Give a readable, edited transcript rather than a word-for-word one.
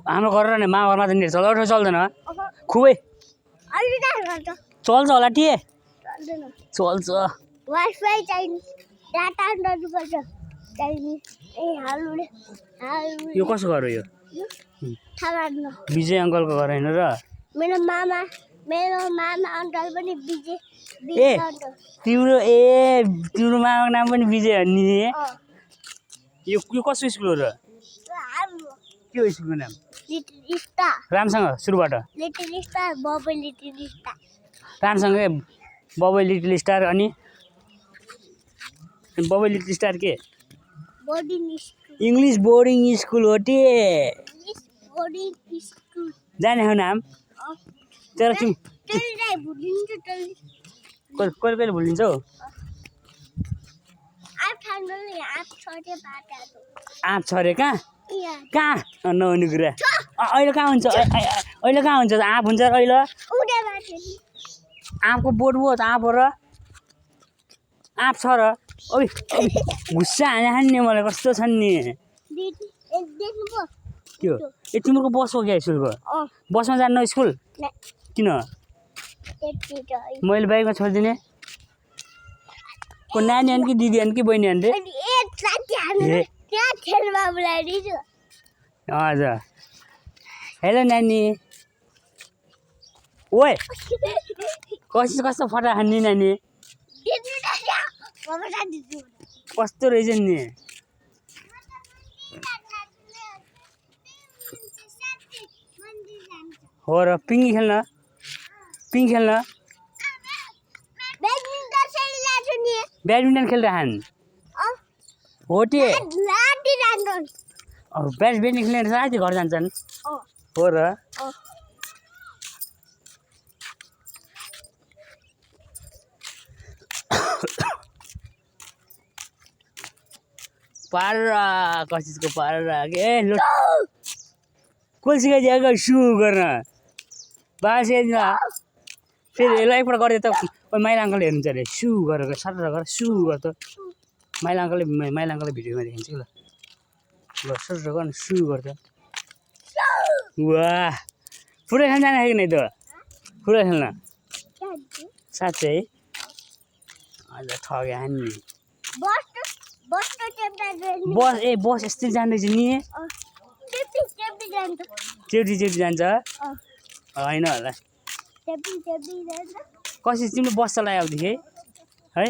हाम्रो घर र नि माघरमा त नेट चल्छ चल्दैन खुबै चल्छ होला टिए चल्छ वाइफाई चाहिने डाटा गर्नुपर्छ चाहिने यो कसो घर हो यो थाहा लाग्न विजय अङ्कलको घर होइन र मेरो मामा अङ्कल पनि विजय ए तिम्रो मामाको नाम पनि विजय हो नि यो कसो स्कुल हो र के हो स्कुलको नाम लिटिल स्टार रामसँग सुरुबाट little star Bobby little star रामसँगै बबी लिटिल स्टार अनि बबी लिटिल स्टार के boarding school English boarding school हो टे बोर्डिङ स्कुल जाने हो नाम तर तिमी त्यसलाई भुलिन्छ कहिले कहिले भुलिन्छ हौ आँप छरे कहाँ नहुने कुरा अहिले कहाँ हुन्छ अहिले कहाँ हुन्छ आँप हुन्छ अहिले आँपको बोट भयो त आँप हो र आँप छ र ओइ घुस्सा हान्ने मलाई कस्तो छन् नि के हो ए तिम्रो बस हो क्या स्कुलको बसमा जान्न स्कुल किन मैले बाइकमा छोडिदिने को नानी कि दिदी कि बहिनी रे हजुर हेलो नानी ओए कस्तो फटा खाने नानी कस्तो रहेछ नि हो र पिङ खेल्न ब्याडमिन्टन खेलिरहन् हो टे ब्याडमिन्टन खेलेर साथी घर जान्छन् हो र पारा कसिसको पारा के लो कसले सिकाइदिएको सु गर्न बाबा सिकाइदिनु फेरि यसलाई एकपल्ट गरिदियो त माइला अङ्कलले हेर्नुहुन्छ अरे सु गरेर सर गरेर सु गर त माइला अङ्कलले भिडियोमा देखाउँछ कि ल सर गर्न सु गर्छ वाह फुटबल खेल्न जाने कि नै त फुटबल खेल्न साँच्चै है हजुर ठग्यो नि बस यस्तै जाँदैछ नि चेप्टी जान्छ होइन होला कसरी तिम्रो बस चलायो अबदेखि है